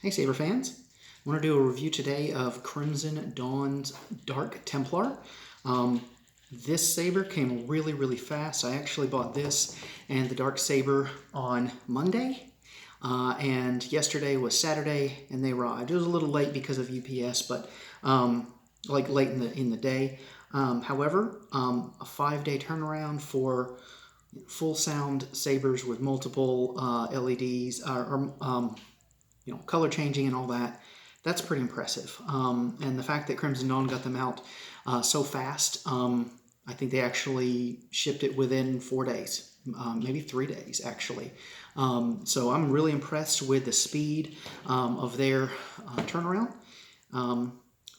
Hey Saber fans, I want to do a review today of Crimson Dawn's Dark Templar. This saber came really fast. I actually bought this and the Dark Saber on Monday, and yesterday was Saturday and they arrived. It was a little late because of UPS, but like late in the day. However, a 5-day turnaround for full sound sabers with multiple LEDs color changing and all that. That's pretty impressive. And the fact that Crimson Dawn got them out so fast, I think they actually shipped it within 4 days, maybe 3 days actually. So I'm really impressed with the speed of their turnaround.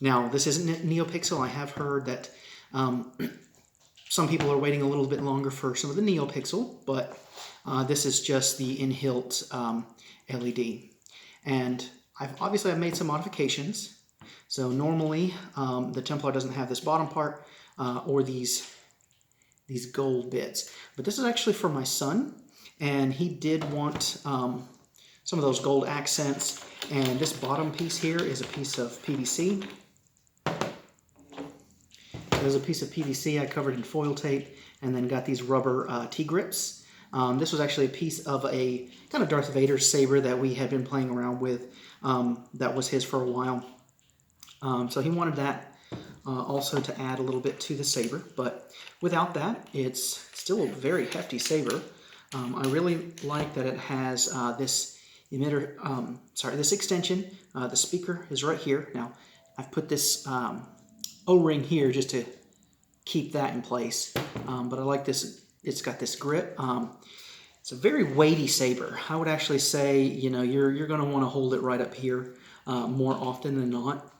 Now, this isn't NeoPixel. I have heard that some people are waiting a little bit longer for some of the NeoPixel, but this is just the in-hilt LED. And I've made some modifications. So normally the Templar doesn't have this bottom part or these gold bits, but this is actually for my son, and he did want some of those gold accents. And this bottom piece here is a piece of PVC. There's a piece of PVC I covered in foil tape, and then got these rubber T-grips. This was actually a piece of a kind of Darth Vader saber that we had been playing around with. That was his for a while. So he wanted that also to add a little bit to the saber. But without that, it's still a very hefty saber. I really like that it has this emitter, this extension. The speaker is right here. Now, I've put this O-ring here just to keep that in place. But I like this. It's got this grip. It's a very weighty saber. I would actually say, you're going to want to hold it right up here more often than not.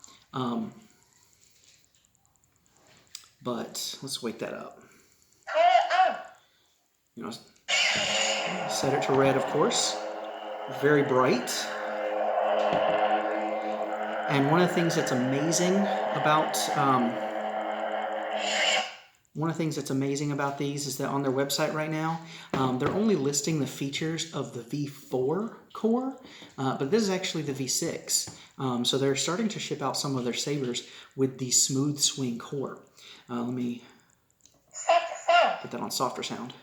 But let's wake that up. Set it to red, of course. Very bright. And one of the things that's amazing about these is that on their website right now, they're only listing the features of the V4 core, but this is actually the V6. So they're starting to ship out some of their sabers with the smooth swing core. Let me put that on softer sound.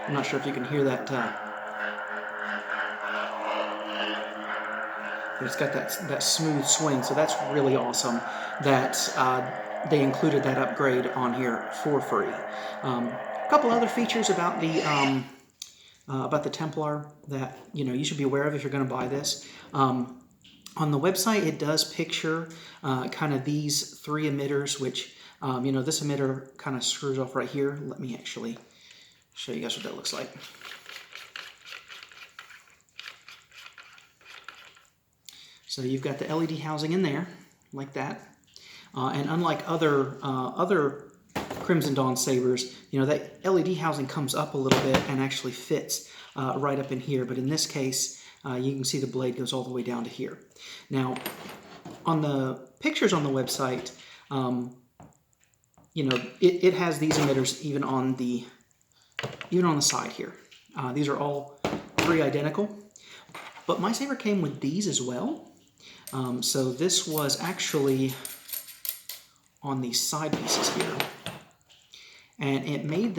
I'm not sure if you can hear that, but it's got that smooth swing, so that's really awesome that they included that upgrade on here for free. A couple other features about the Templar that you should be aware of if you're going to buy this. On the website, it does picture kind of these 3 emitters, which this emitter kind of screws off right here. Let me actually show you guys what that looks like. So you've got the LED housing in there, like that. And unlike other Crimson Dawn sabers, that LED housing comes up a little bit and actually fits right up in here. But in this case, you can see the blade goes all the way down to here. Now, on the pictures on the website, it has these emitters even on the side here. These are all 3 identical, but my saber came with these as well. So this was actually on the side pieces here, and it made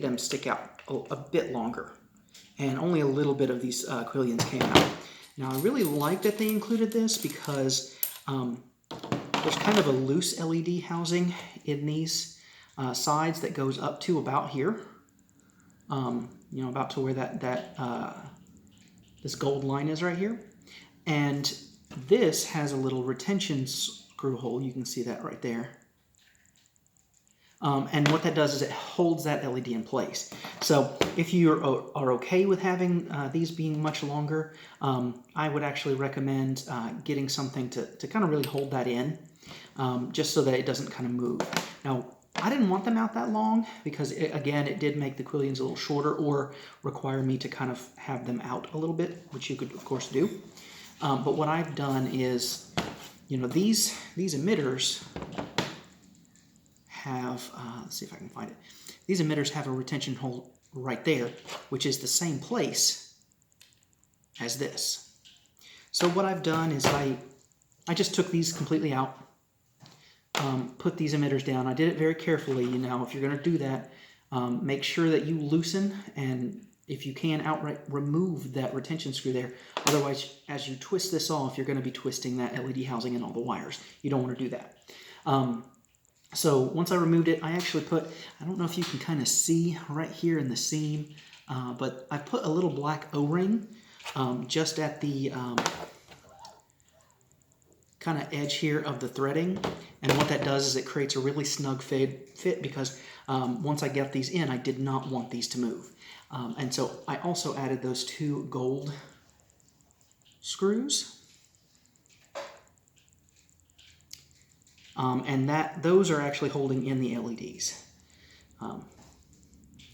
them stick out a bit longer, and only a little bit of these quillions came out. Now, I really like that they included this because there's kind of a loose LED housing in these sides that goes up to about here, about to where this gold line is right here. And this has a little retention screw hole. You can see that right there. And what that does is it holds that LED in place. So if you are okay with having these being much longer, I would actually recommend getting something to kind of really hold that in, just so that it doesn't kind of move. Now, I didn't want them out that long because, it did make the quillions a little shorter or require me to kind of have them out a little bit, which you could, of course, do. But what I've done is, you know, these emitters have, let's see if I can find it. These emitters have a retention hole right there, which is the same place as this. So what I've done is I just took these completely out, put these emitters down. I did it very carefully. You know, if you're going to do that, make sure that you loosen and, if you can, outright remove that retention screw there. Otherwise, as you twist this off, you're going to be twisting that LED housing and all the wires. You don't want to do that. So once I removed it, I actually put, I don't know if you can kind of see right here in the seam, but I put a little black O-ring just at the kind of edge here of the threading. And what that does is it creates a really snug fit because once I got these in, I did not want these to move. And so I also added those 2 gold screws. And those are actually holding in the LEDs.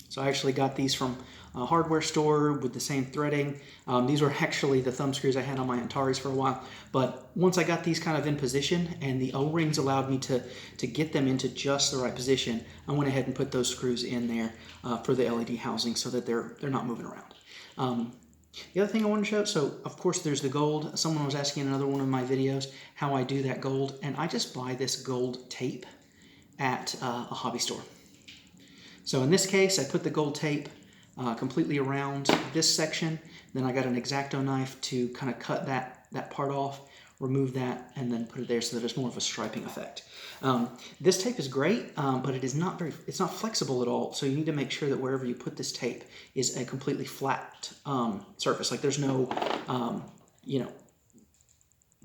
So I actually got these from a hardware store with the same threading. These were actually the thumb screws I had on my Antares for a while. But once I got these kind of in position and the O-rings allowed me to get them into just the right position, I went ahead and put those screws in there for the LED housing so that they're not moving around. The other thing I want to show, so of course there's the gold. Someone was asking in another one of my videos how I do that gold, and I just buy this gold tape at a hobby store. So in this case, I put the gold tape completely around this section. Then I got an X-Acto knife to kind of cut that part off, remove that, and then put it there so that it's more of a striping effect. This tape is great, but it's not flexible at all. So you need to make sure that wherever you put this tape is a completely flat surface. Like there's no, you know,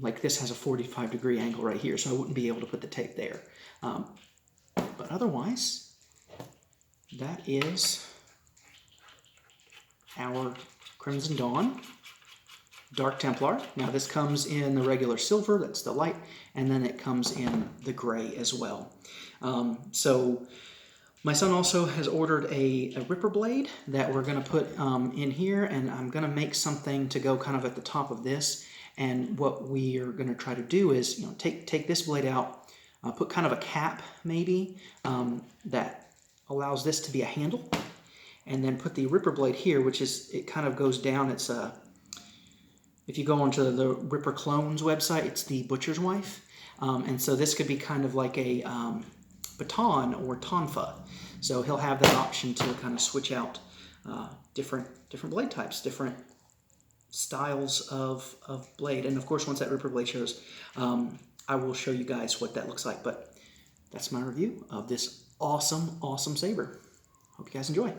like this has a 45-degree angle right here, so I wouldn't be able to put the tape there. But otherwise, that is our Crimson Dawn Dark Templar. Now this comes in the regular silver, that's the light, and then it comes in the gray as well. So my son also has ordered a ripper blade that we're going to put in here, and I'm going to make something to go kind of at the top of this. And what we are going to try to do is, you know, take this blade out, put kind of a cap maybe that allows this to be a handle, and then put the ripper blade here, which is, it kind of goes down. It's if you go onto the Ripper Clones website, it's the butcher's wife. And so this could be kind of like a baton or tonfa. So he'll have that option to kind of switch out different blade types, different styles of blade. And of course, once that ripper blade shows, I will show you guys what that looks like. But that's my review of this awesome saber. Hope you guys enjoy.